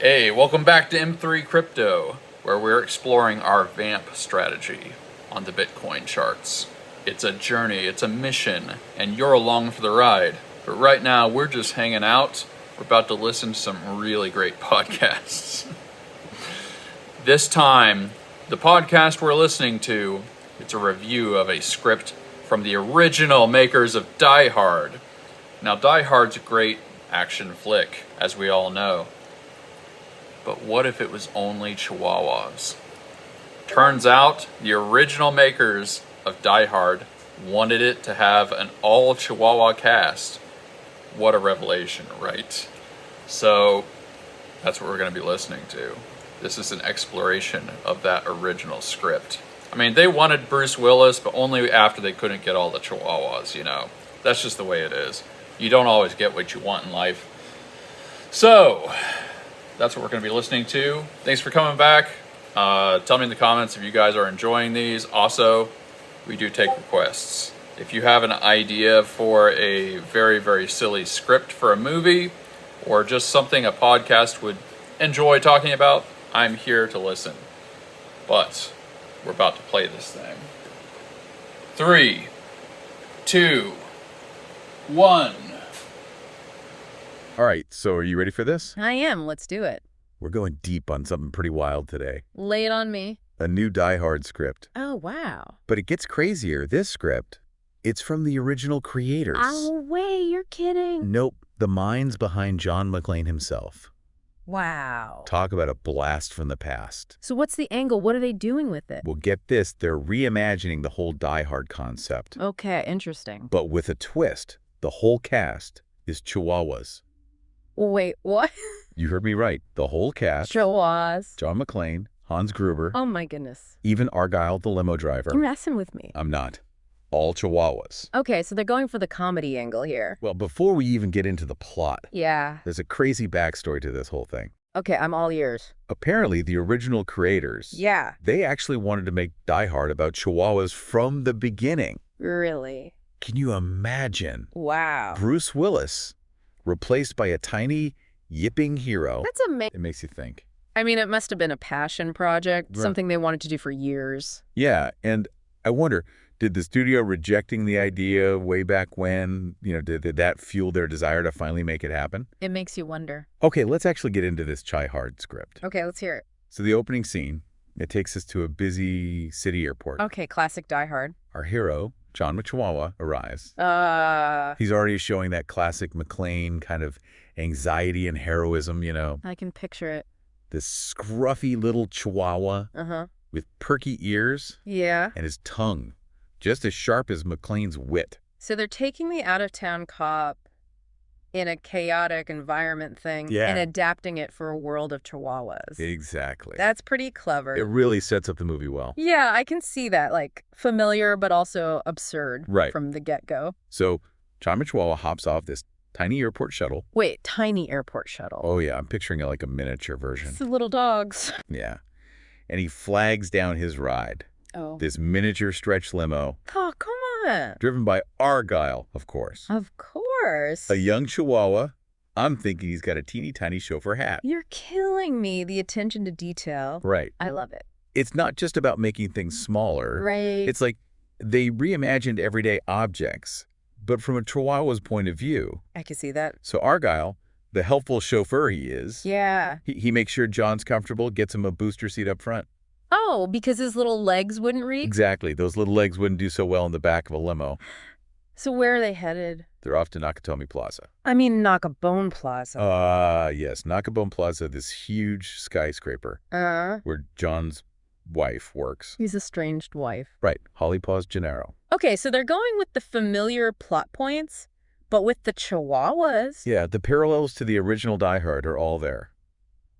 Hey, welcome back to M3 Crypto, where we're exploring our VAMP strategy on the Bitcoin charts. It's a journey, it's a mission, and you're along for the ride. But right now, we're just hanging out. We're about to listen to some really great podcasts. This time, the podcast we're listening to, it's a review of a script from the original makers of Die Hard. Now, Die Hard's a great action flick, as we all know. But what if it was only Chihuahuas? Turns out the original makers of Die Hard wanted it to have an all Chihuahua cast. What a revelation, right? So that's what we're going to be listening to. This is an exploration of that original script. I mean, they wanted Bruce Willis, but only after they couldn't get all the Chihuahuas, you know. That's just the way it is. You don't always get what you want in life. So that's what we're going to be listening to. Thanks for coming back. Tell me in the comments if you guys are enjoying these. Also, we do take requests. If you have an idea for a very, very silly script for a movie or just something a podcast would enjoy talking about, I'm here to listen. But we're about to play this thing. 3, 2, 1. All right, so are you ready for this? I am. Let's do it. We're going deep on something pretty wild today. Lay it on me. A new Die Hard script. Oh, wow. But it gets crazier. This script, it's from the original creators. Oh, wait, you're kidding. Nope, the minds behind John McClane himself. Wow. Talk about a blast from the past. So what's the angle? What are they doing with it? Well, get this, they're reimagining the whole Die Hard concept. Okay, interesting. But with a twist. The whole cast is Chihuahuas. Wait, what? You heard me right. The whole cast. Chihuahuas. John McClane, Hans Gruber. Oh, my goodness. Even Argyle, the limo driver. You're messing with me. I'm not. All Chihuahuas. Okay, so they're going for the comedy angle here. Well, before we even get into the plot, Yeah. there's a crazy backstory to this whole thing. Okay, I'm all ears. Apparently, the original creators, Yeah. they actually wanted to make Die Hard about Chihuahuas from the beginning. Really? Can you imagine? Wow. Bruce Willis, replaced by a tiny, yipping hero. That's amazing. It makes you think. I mean, it must have been a passion project, Right. something they wanted to do for years. Yeah, and I wonder, did the studio rejecting the idea way back when, did that fuel their desire to finally make it happen? It makes you wonder. Okay, let's actually get into this Die Hard script. Okay, let's hear it. So the opening scene, it takes us to a busy city airport. Okay, classic Die Hard. Our hero, John McChihuahua, arrives. Uh, He's already showing that classic McClane kind of anxiety and heroism, I can picture it. This scruffy little chihuahua Uh-huh. with perky ears Yeah. and his tongue just as sharp as McClane's wit. So they're taking the out-of-town cop in a chaotic environment thing Yeah. and adapting it for a world of chihuahuas. Exactly. That's pretty clever. It really sets up the movie well. Yeah, I can see that, like, familiar but also absurd Right. from the get-go. So John McChihuahua hops off this tiny airport shuttle. Wait, tiny airport shuttle. Oh, yeah, I'm picturing it like a miniature version. It's the little dogs. Yeah. And he flags down his ride. Oh. This miniature stretch limo, Oh, come on. driven by Argyle, of course. Of course. A young chihuahua. I'm thinking he's got a teeny tiny chauffeur hat. You're killing me. The attention to detail. Right. I love it. It's not just about making things smaller. Right. It's like they reimagined everyday objects, but from a chihuahua's point of view. I can see that. So Argyle, the helpful chauffeur he is, Yeah. he makes sure John's comfortable, gets him a booster seat up front. Oh, because his little legs wouldn't reach? Exactly. Those little legs wouldn't do so well in the back of a limo. So where are they headed? They're off to Nakatomi Plaza. I mean, Knock-a-Bone Plaza. Yes, Nakabone Plaza, this huge skyscraper where John's wife works. His estranged wife. Right, Holly Paws Gennaro. Okay, so they're going with the familiar plot points, but with the Chihuahuas. Yeah, the parallels to the original Die Hard are all there.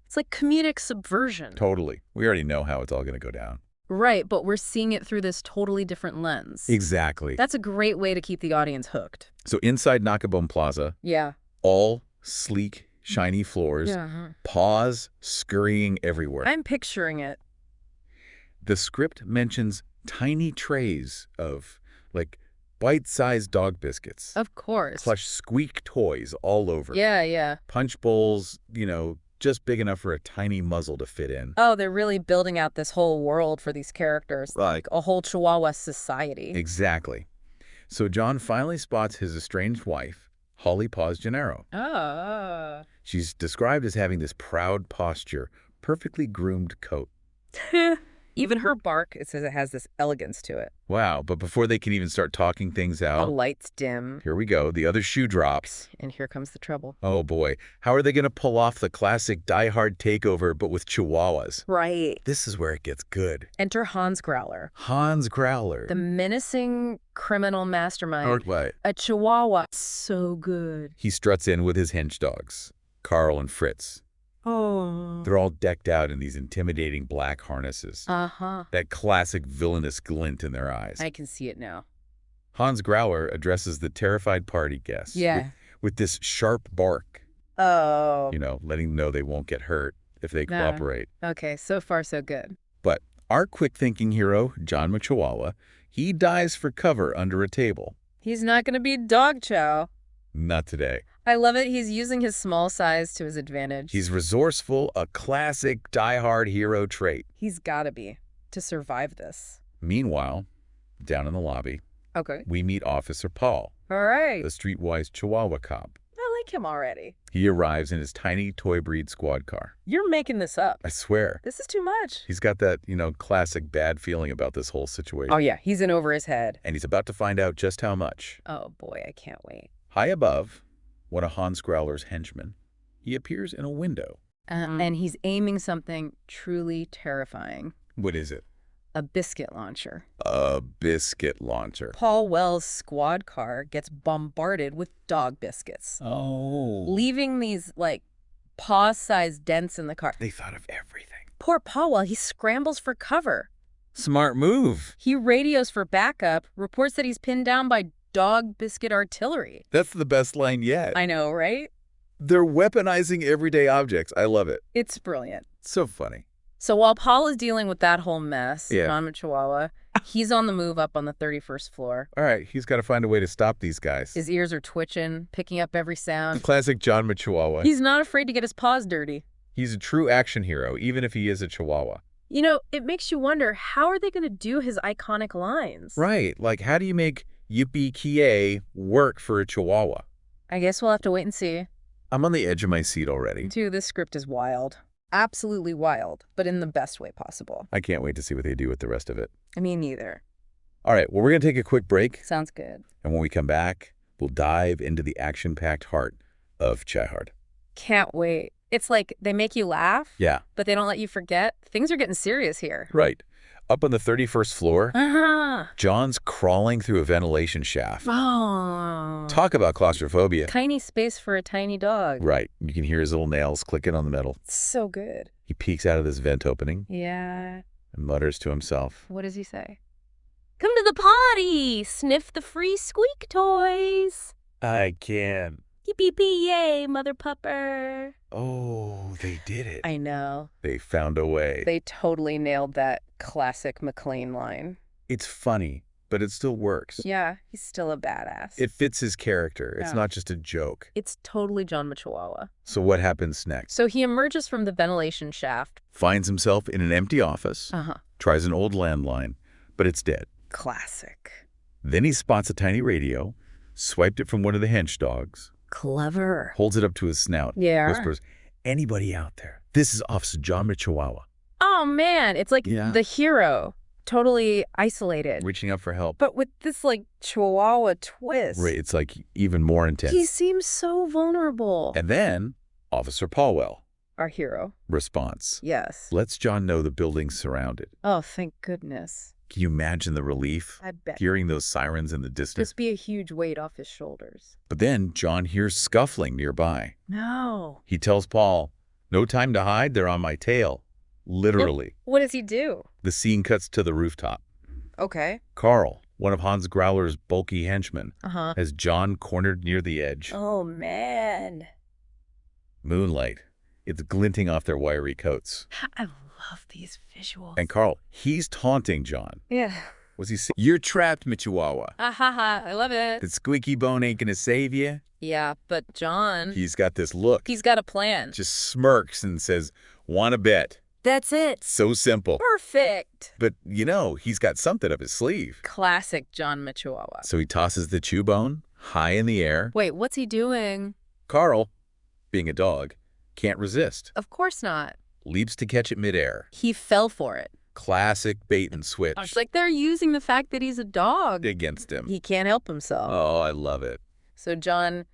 It's like comedic subversion. Totally. We already know how it's all going to go down. Right, but we're seeing it through this totally different lens. Exactly. That's a great way to keep the audience hooked. So inside Nakabone Plaza, Yeah. all sleek, shiny floors, Yeah. paws scurrying everywhere. I'm picturing it. The script mentions tiny trays of, like, bite-sized dog biscuits. Of course. Plush squeak toys all over. Yeah, yeah. Punch bowls, just big enough for a tiny muzzle to fit in. Oh, they're really building out this whole world for these characters. Right. Like a whole Chihuahua society. Exactly. So John finally spots his estranged wife, Holly Paws Gennaro. Oh. She's described as having this proud posture, perfectly groomed coat. Even her bark, it says it has this elegance to it. Wow, but before they can even start talking things The out, lights dim. here we go, the other shoe drops. And here comes the trouble. Oh boy, how are they going to pull off the classic Die Hard takeover but with Chihuahuas? Right. This is where it gets good. Enter Hans Growler, Hans Growler. the menacing criminal mastermind. Or what? A Chihuahua. So good. He struts in with his hench dogs, Carl and Fritz. Oh. They're all decked out in these intimidating black harnesses. Uh-huh. That classic villainous glint in their eyes. I can see it now. Hans Growler addresses the terrified party guests. Yeah. With this sharp bark, Oh. you know, letting them know they won't get hurt if they Nah. cooperate. Okay, so far so good. But our quick-thinking hero, John McChihuahua, he dives for cover under a table. He's not going to be dog chow. Not today. I love it. He's using his small size to his advantage. He's resourceful, a classic die-hard hero trait. He's got to be to survive this. Meanwhile, down in the lobby, Okay. we meet Officer Paul, All right. the streetwise Chihuahua cop. I like him already. He arrives in his tiny toy breed squad car. You're making this up. I swear. This is too much. He's got that, classic bad feeling about this whole situation. Oh, yeah. He's in over his head. And he's about to find out just how much. Oh, boy. I can't wait. High above, one of Hans Growler's henchmen, he appears in a window. And he's aiming something truly terrifying. What is it? A biscuit launcher. A biscuit launcher. Paul Wells' squad car gets bombarded with dog biscuits, Oh. leaving these, like, paw-sized dents in the car. They thought of everything. Poor Paul, while he scrambles for cover. Smart move. He radios for backup, reports that he's pinned down by dog biscuit artillery. That's the best line yet. I know, right? They're weaponizing everyday objects. I love it. It's brilliant. So funny. So while Paul is dealing with that whole mess, Yeah. John Chihuahua, he's on the move up on the 31st floor. All right, he's got to find a way to stop these guys. His ears are twitching, picking up every sound. Classic John Chihuahua. He's not afraid to get his paws dirty. He's a true action hero, even if he is a Chihuahua. You know, it makes you wonder, how are they going to do his iconic lines? Right. Like, how do you make Yippee-ki-yay work for a Chihuahua? I guess we'll have to wait and see. I'm on the edge of my seat already. Dude, this script is wild. Absolutely wild, but in the best way possible. I can't wait to see what they do with the rest of it. I mean, neither. All right, well, we're going to take a quick break. Sounds good. And when we come back, we'll dive into the action-packed heart of Chihard. Can't wait. It's like they make you laugh, Yeah. but they don't let you forget. Things are getting serious here. Right. Up on the 31st floor, Uh-huh. John's crawling through a ventilation shaft. Oh. Talk about claustrophobia. Tiny space for a tiny dog. Right. You can hear his little nails clicking on the metal. So good. He peeks out of this vent opening Yeah. and mutters to himself. What does he say? Come to the party! Sniff the free squeak toys! I can. Yippee yay, mother pupper! Oh, they did it. I know. They found a way. They totally nailed that classic McClane line. It's funny, but it still works. Yeah, he's still a badass. It fits his character. It's Yeah. not just a joke. It's totally John Chihuahua. So what happens next? So he emerges from the ventilation shaft. Finds himself in an empty office, Uh-huh. tries an old landline, but it's dead. Classic. Then he spots a tiny radio, swiped it from one of the hench dogs, Clever. holds it up to his snout, Yeah. whispers, "Anybody out there? This is Officer John Chihuahua," Oh, man. It's like Yeah. the hero. Totally isolated. reaching out for help. But with this, like, Chihuahua twist. Right, it's like even more intense. He seems so vulnerable. And then Officer Paulwell Our hero. responds. Yes. Lets John know the building's surrounded. Oh, thank goodness. Can you imagine the relief? I bet. Hearing those sirens in the distance. Just be a huge weight off his shoulders. But then John hears scuffling nearby. No. He tells Paul, "No time to hide, they're on my tail." Literally. What does he do? The scene cuts to the rooftop. Okay. Carl, one of Hans Growler's bulky henchmen, Uh-huh. has John cornered near the edge. Oh, man. Moonlight. It's glinting off their wiry coats. I love these visuals. And Carl, he's taunting John. Yeah. What's he say? You're trapped, my Chihuahua. Ha ha ha, I love it. The squeaky bone ain't gonna save you. Yeah, but John, He's got this look. he's got a plan. Just smirks and says, "Want to bet?" That's it. So simple. Perfect. But, he's got something up his sleeve. Classic John Chihuahua. So he tosses the chew bone high in the air. Wait, what's he doing? Carl, being a dog, can't resist. Of course not. Leaps to catch it midair. He fell for it. Classic bait and switch. It's like they're using the fact that he's a dog. Against him. He can't help himself. Oh, I love it. So John,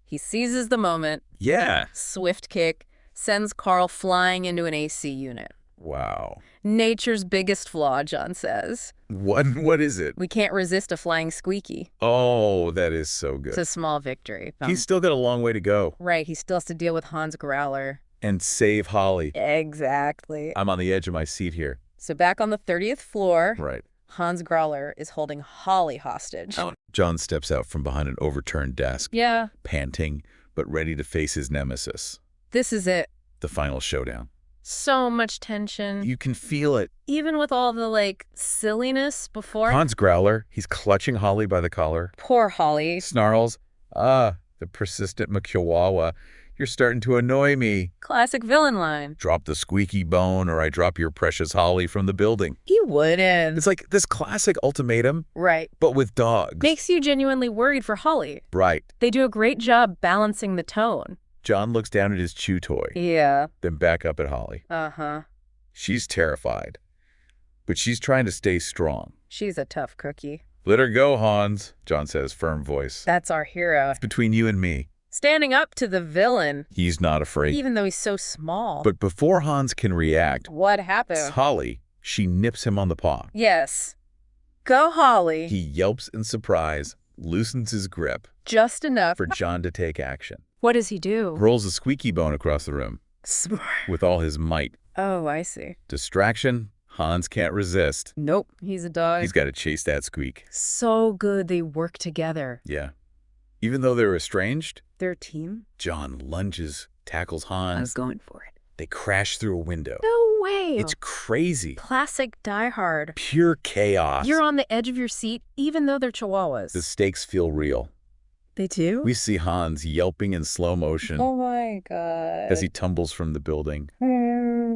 he seizes the moment, Yeah. swift kick, sends Carl flying into an AC unit. Wow. Nature's biggest flaw, John says. What is it? We can't resist a flying squeaky. Oh, that is so It's good. a small victory. He's still got a long way to go. Right, he still has to deal with Hans Growler. And save Holly. Exactly. I'm on the edge of my seat here. So back on the 30th floor, Right. Hans Growler is holding Holly hostage. John steps out from behind an overturned desk, Yeah, panting, but ready to face his nemesis. this is it. The final showdown. So much tension. You can feel it. Even with all the, silliness before. Hans Growler, he's clutching Holly by the collar. Poor Holly. Snarls, the persistent Chihuahua. You're starting to annoy me. Classic villain line. Drop the squeaky bone or I drop your precious Holly from the building. He wouldn't. It's like this classic ultimatum, Right. but with dogs. Makes you genuinely worried for Holly. Right. They do a great job balancing the tone. John looks down at his chew toy, Yeah. then back up at Holly. Uh-huh. She's terrified, but she's trying to stay strong. She's a tough cookie. Let her go, Hans, John says, firm voice. That's our hero. It's between you and me. Standing up to the villain, He's not afraid. even though he's so small. But before Hans can react, What happened? Holly, she nips him on the paw. Yes. Go, Holly. He yelps in surprise, loosens his grip Just enough. for John to take action. What does he do? Rolls a squeaky bone across the room Smart. with all his might. Oh, I see. Distraction, Hans can't resist. Nope. He's a dog. He's got to chase that squeak. So good they work together. Yeah. Even though they're estranged, Their team? John lunges, tackles I was Hans. going for it. They crash through a window. No way. It's crazy. Classic Die Hard. Pure chaos. You're on the edge of your seat, even though they're Chihuahuas. The stakes feel real. They do? We see Hans yelping in slow motion Oh my god. as he tumbles from the building,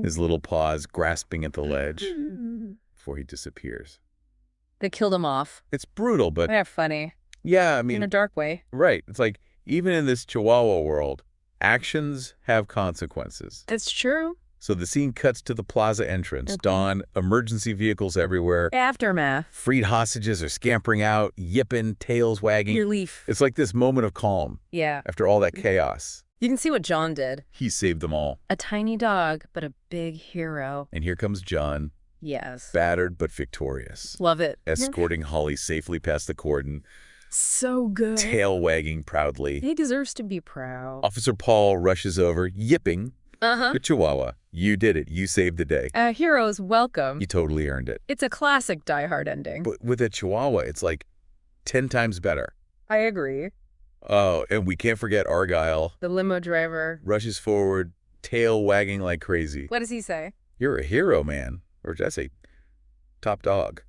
his little paws grasping at the ledge before he disappears. They killed him off. It's brutal, but They're funny. yeah, I In a mean, dark way. right. It's like, even in this Chihuahua world, actions have consequences. It's true. So the scene cuts to the plaza entrance. Okay. Dawn, emergency vehicles everywhere. Aftermath. Freed hostages are scampering out, yipping, tails wagging. Relief. It's like this moment of calm Yeah. after all that chaos. You can see what John did. He saved them all. A tiny dog, but a big hero. And here comes John, Yes. battered but victorious, Love it. escorting Holly safely past the cordon, So good. tail wagging proudly. He deserves to be proud. Officer Paul rushes over, yipping. Uh-huh. The Chihuahua, you did it. You saved the day. A hero's welcome. You totally earned it. It's a classic Die Hard ending. But with a Chihuahua, it's like 10 times better. I agree. Oh, and we can't forget Argyle. The limo driver. Rushes forward, tail wagging like crazy. What does he say? You're a hero, man. Or did I say top dog?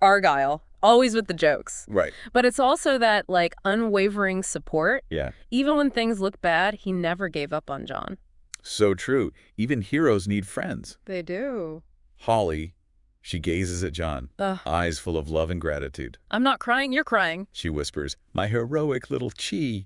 Argyle. Always with the jokes. Right. But it's also that, unwavering support. Yeah. Even when things look bad, he never gave up on John. So true. Even heroes need friends. They do. Holly, she gazes at John, Ugh. eyes full of love and gratitude. I'm not crying, you're crying. She whispers, my heroic little Chi,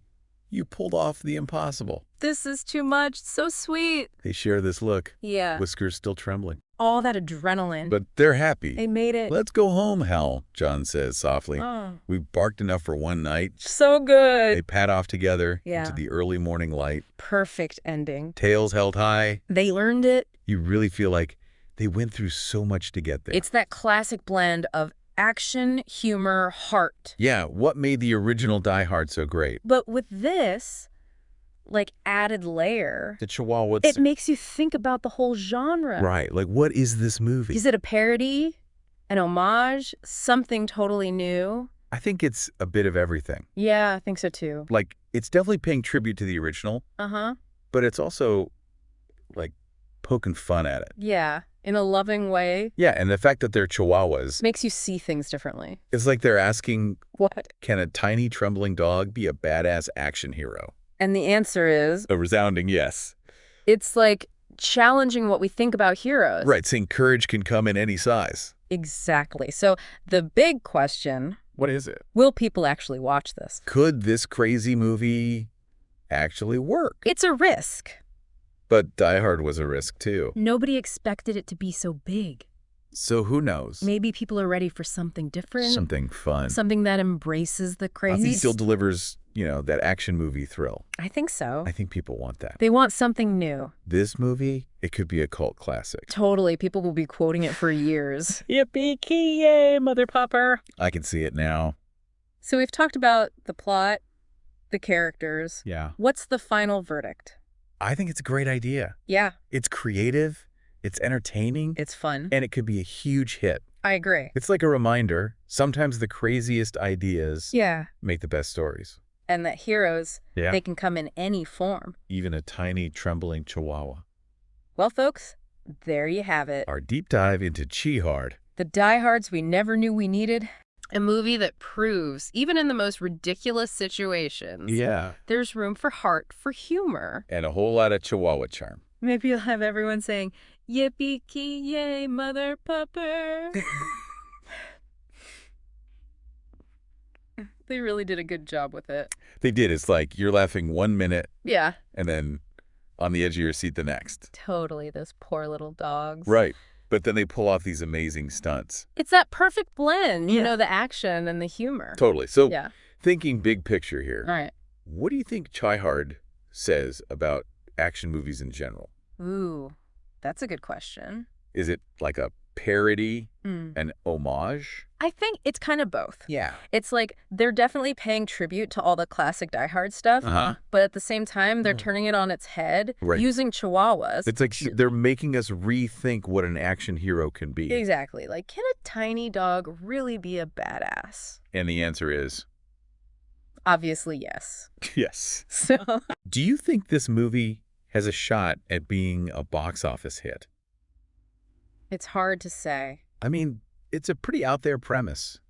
you pulled off the impossible. This is too much. So sweet. They share this look, Yeah. whiskers still trembling. All that adrenaline. But they're happy. They made it. Let's go home, Hal, John says softly. Oh, We've barked enough for one night. so good. They pad off together Yeah. into the early morning light. Perfect ending. Tails held high. They learned it. You really feel like they went through so much to get there. It's that classic blend of action, humor, heart. Yeah, what made the original Die Hard so great? But with this, added layer, The Chihuahua. it makes you think about the whole genre. Right, like what is this movie? Is it a parody, an homage, something totally new? I think it's a bit of everything. Yeah, I think so too. Like, it's definitely paying tribute to the original, Uh-huh. but it's also, poking fun at it. Yeah. in a loving way. Yeah, and the fact that they're Chihuahuas, Makes you see things differently. it's like they're asking, What? can a tiny trembling dog be a badass action hero? And the answer is, A resounding yes. it's like challenging what we think about heroes. Right, saying courage can come in any size. Exactly. So the big question, What is it? will people actually watch this? Could this crazy movie actually work? It's a risk. But Die Hard was a risk too. Nobody expected it to be so big. So who knows? Maybe people are ready for something different. Something fun. Something that embraces the I crazy. think still delivers, that action movie thrill. I think so. I think people want that. They want something new. This movie, it could be a cult classic. Totally. People will be quoting it for years. Yippee-ki-yay, mother pupper. I can see it now. So we've talked about the plot, the characters. Yeah. What's the final verdict? I think it's a great idea. Yeah, It's creative, it's entertaining, it's fun. and it could be a huge hit. I agree. It's like a reminder, sometimes the craziest ideas Yeah. make the best stories. And that heroes, Yeah. they can come in any form. Even a tiny, trembling chihuahua. Well, folks, there you have it. Our deep dive into Chi-Hard. The diehards we never knew we needed. A movie that proves, even in the most ridiculous situations, Yeah. there's room for heart, for humor. And a whole lot of chihuahua charm. Maybe you'll have everyone saying, yippee-ki-yay, mother pupper. They really did a good job with it. They did. It's like you're laughing 1 minute Yeah. and then on the edge of your seat the next. Totally, those poor little dogs. Right. But then they pull off these amazing stunts. It's that perfect blend, you Yeah. know, the action and the humor. Totally. So Yeah. thinking big picture here, All right. what do you think Chi-Hard says about action movies in general? Ooh, that's a good question. Is it like a parody, Mm. an homage? I think it's kind of both. Yeah. It's like they're definitely paying tribute to all the classic Die Hard stuff, Uh-huh. but at the same time, they're turning it on its head Right. using Chihuahuas. It's like they're making us rethink what an action hero can be. Exactly. Like, can a tiny dog really be a badass? And the answer is Obviously, yes. yes. So, Do you think this movie has a shot at being a box office hit? it's hard to say. I mean, it's a pretty out there premise.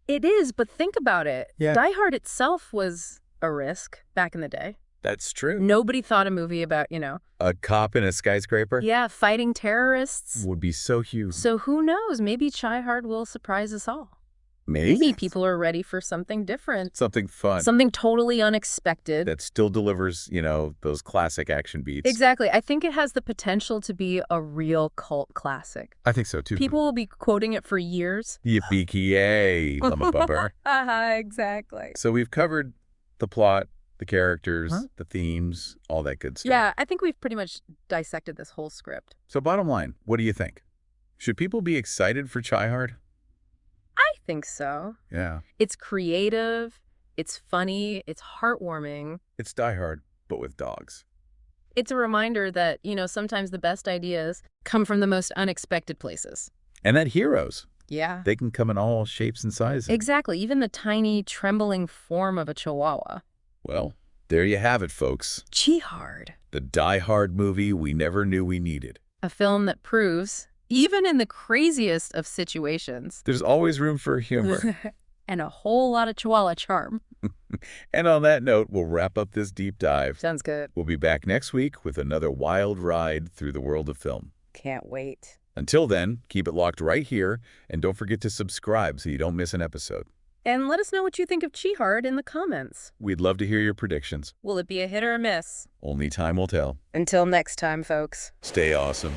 It is, but think about it. Yeah. Die Hard itself was a risk back in the day. That's true. Nobody thought a movie about, A cop in a skyscraper fighting terrorists. would be so huge. So who knows? Maybe Chi-Hard will surprise us all. Maybe Maybe people are ready for something different. something fun Something totally unexpected. that still delivers, those classic action beats. Exactly. I think it has the potential to be a real cult classic. I think so too. People will be quoting it for years. Yippee-ki-yay, llama bumper. Exactly. So we've covered the plot, the characters, Huh? the themes, all that good stuff. Yeah, I think we've pretty much dissected this whole script. So bottom line, what do you think? Should people be excited for Chi-Hard? I think so. Yeah. It's creative, it's funny, it's heartwarming. It's Die Hard, but with dogs. It's a reminder that, sometimes the best ideas come from the most unexpected places. And that heroes, Yeah. they can come in all shapes and sizes. Exactly. Even the tiny, trembling form of a chihuahua. Well, there you have it, folks. Chi-Hard. The Die Hard movie we never knew we needed. A film that proves, even in the craziest of situations, There's always room for humor. and a whole lot of chihuahua charm. And on that note, we'll wrap up this deep dive. Sounds good. We'll be back next week with another wild ride through the world of film. Can't wait. Until then, keep it locked right here, and don't forget to subscribe so you don't miss an episode. And let us know what you think of Chi-Hard in the comments. We'd love to hear your predictions. Will it be a hit or a miss? Only time will tell. Until next time, folks. Stay awesome.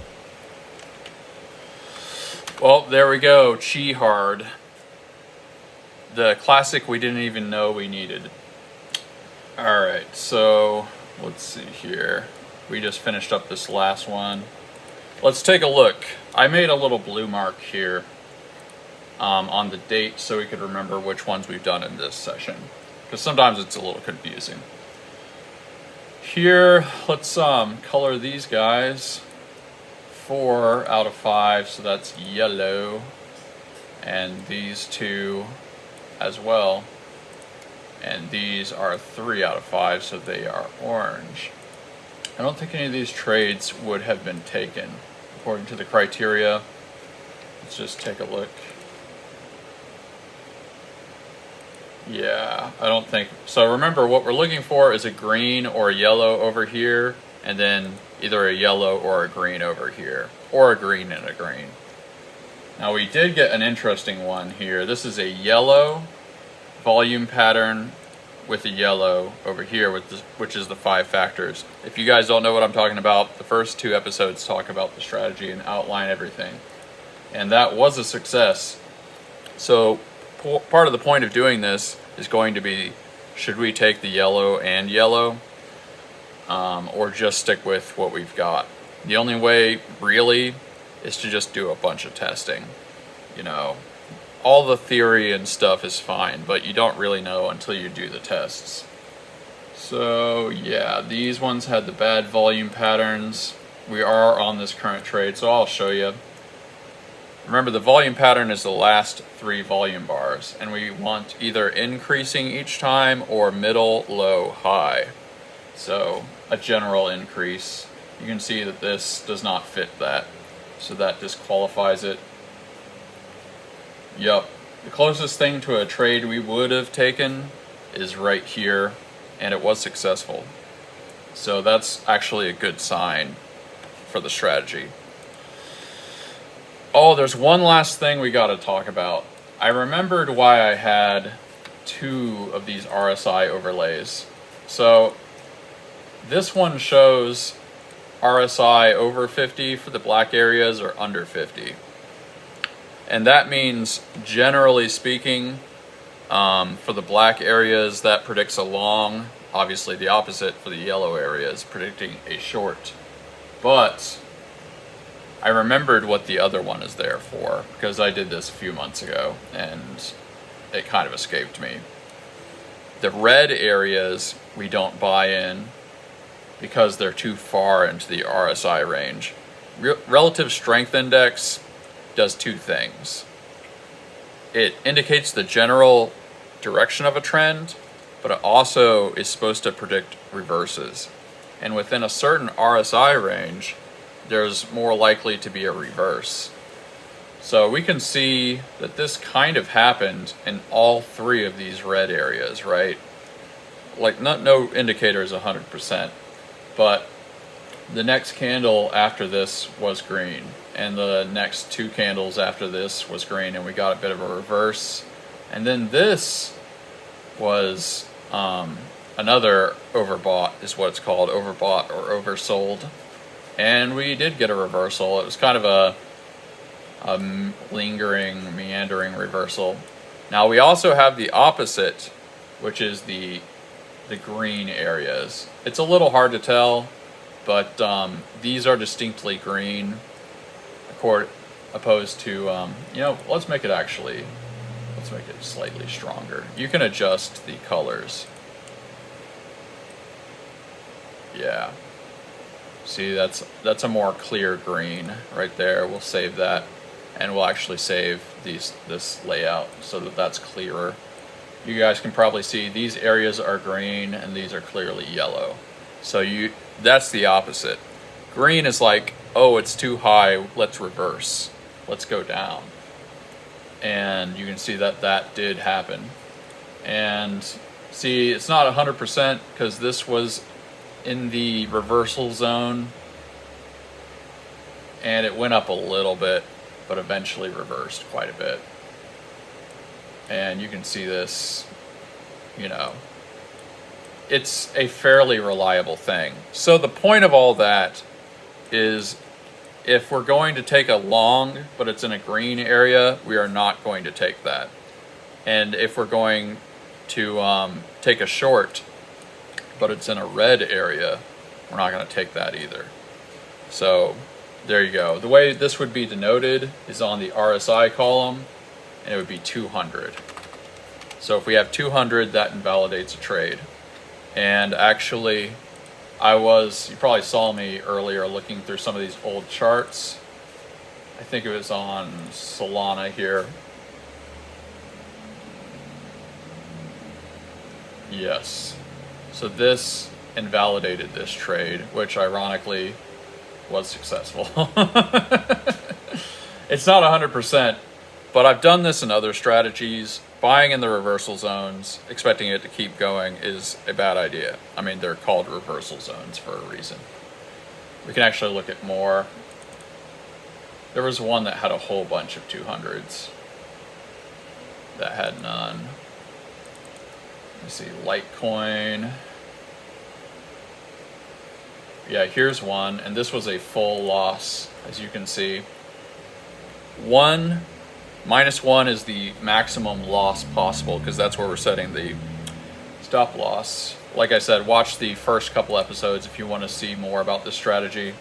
Well, there we go. Chi-Hard. The classic we didn't even know we needed. Alright, so let's see here. We just finished up this last one. Let's take a look. I made a little blue mark here on the date so we could remember which ones we've done in this session. Because sometimes it's a little confusing. Here, let's color these guys. 4 out of 5, so that's yellow. And these two as well. And these are 3 out of 5, so they are orange. I don't think any of these trades would have been taken according to the criteria. Let's just take a look. Yeah, I don't think so. Remember, what we're looking for is a green or a yellow over here, and then either a yellow or a green over here, or a green and a green. Now we did get an interesting one here. This is a yellow volume pattern with a yellow over here, with this, which is the 5 factors. If you guys don't know what I'm talking about, the first 2 episodes talk about the strategy and outline everything. And that was a success. So part of the point of doing this is going to be, should we take the yellow and yellow, or just stick with what we've got? The only way really is to just do a bunch of testing. You know, all the theory and stuff is fine, but you don't really know until you do the tests. So yeah, these ones had the bad volume patterns. We are on this current trade, so I'll show you. Remember, the volume pattern is the last 3 volume bars, and we want either increasing each time or middle, low, high. So a general increase. You can see that this does not fit that, so that disqualifies it. Yep, the closest thing to a trade we would have taken is right here, and it was successful. So that's actually a good sign for the strategy. Oh, there's one last thing we got to talk about. I remembered why I had 2 of these RSI overlays. So this one shows RSI over 50 for the black areas or under 50. And that means, generally speaking, for the black areas, that predicts a long. Obviously the opposite for the yellow areas, predicting a short. But I remembered what the other one is there for, because I did this a few months ago and it kind of escaped me. The red areas we don't buy in because they're too far into the RSI range. Relative Strength Index does 2 things. It indicates the general direction of a trend, but it also is supposed to predict reverses. And within a certain RSI range, there's more likely to be a reverse. So we can see that this kind of happened in all 3 of these red areas, right? Like, no indicator is 100%, but the next candle after this was green, and the next 2 candles after this was green, and we got a bit of a reverse. And then this was another overbought, is what it's called, overbought or oversold. And we did get a reversal. It was kind of a lingering, meandering reversal. Now we also have the opposite, which is the green areas. It's a little hard to tell, but these are distinctly green, opposed to, you know, let's make it slightly stronger. You can adjust the colors. Yeah. See, that's a more clear green right there. We'll save that, and we'll actually save this layout so that that's clearer. You guys can probably see these areas are green and these are clearly yellow. So that's the opposite. Green is like, oh, it's too high, let's reverse. Let's go down. And you can see that did happen. And see, it's not 100% because this was in the reversal zone and it went up a little bit, but eventually reversed quite a bit. And you can see this, you know, it's a fairly reliable thing. So the point of all that is, if we're going to take a long, but it's in a green area, we are not going to take that. And if we're going to take a short, but it's in a red area, we're not going to take that either. So there you go. The way this would be denoted is on the RSI column, and it would be 200. So if we have 200, that invalidates a trade. And actually, you probably saw me earlier looking through some of these old charts. I think it was on Solana here. Yes. So this invalidated this trade, which ironically was successful. It's not 100%, but I've done this in other strategies. Buying in the reversal zones, expecting it to keep going is a bad idea. I mean, they're called reversal zones for a reason. We can actually look at more. There was one that had a whole bunch of 200s. That had none. Let me see, Litecoin. Yeah, here's one, and this was a full loss, as you can see. -1 is the maximum loss possible, because that's where we're setting the stop loss. Like I said, watch the first couple episodes if you want to see more about this strategy,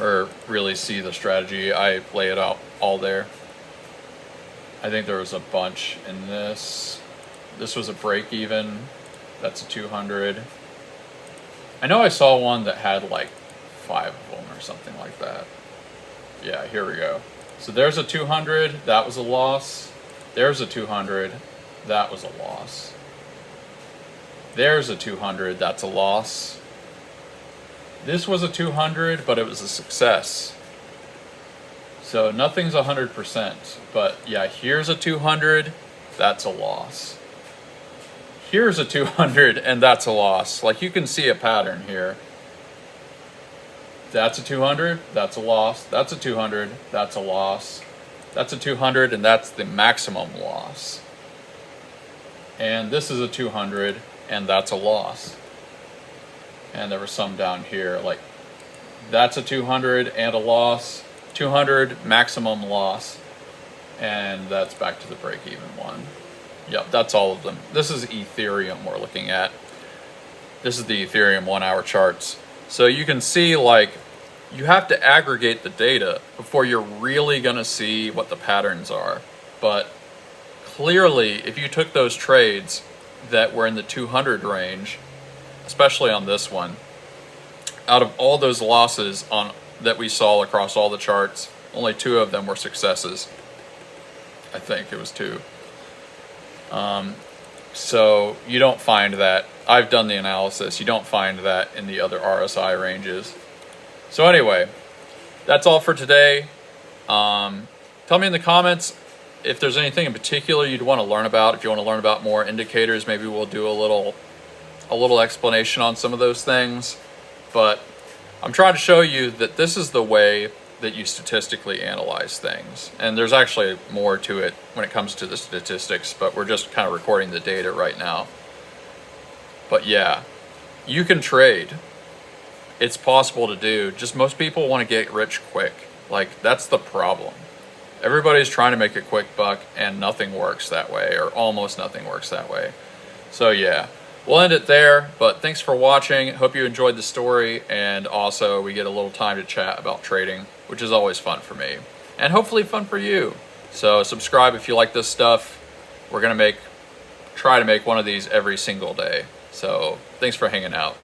or really see the strategy. I lay it out all there. I think there was a bunch in this. This was a break even. That's a 200. I know I saw one that had like 5 of them or something like that. Yeah, here we go. So there's a 200, that was a loss. There's a 200, that was a loss. There's a 200, that's a loss. This was a 200, but it was a success. So nothing's 100%, but yeah, here's a 200, that's a loss. Here's a 200, and that's a loss. Like, you can see a pattern here. That's a 200, that's a loss. That's a 200, that's a loss. That's a 200, and that's the maximum loss. And this is a 200, and that's a loss. And there was some down here, like, that's a 200 and a loss. 200, maximum loss. And that's back to the break-even one. Yep, that's all of them. This is Ethereum we're looking at. This is the Ethereum 1-hour charts. So you can see, like, you have to aggregate the data before you're really going to see what the patterns are. But clearly, if you took those trades that were in the 200 range, especially on this one, out of all those losses that we saw across all the charts, only 2 of them were successes. I think it was 2. So you don't find that. I've done the analysis. You don't find that in the other RSI ranges. So anyway, that's all for today. Tell me in the comments if there's anything in particular you'd want to learn about. If you want to learn about more indicators, maybe we'll do a little explanation on some of those things. But I'm trying to show you that this is the way that you statistically analyze things. And there's actually more to it when it comes to the statistics, but we're just kind of recording the data right now. But yeah, you can trade. It's possible to do. Just most people want to get rich quick. Like, that's the problem. Everybody's trying to make a quick buck, and nothing works that way, or almost nothing works that way. So yeah, we'll end it there, but thanks for watching. Hope you enjoyed the story, and also we get a little time to chat about trading, which is always fun for me, and hopefully fun for you. So subscribe if you like this stuff. We're gonna try to make one of these every single day. So thanks for hanging out.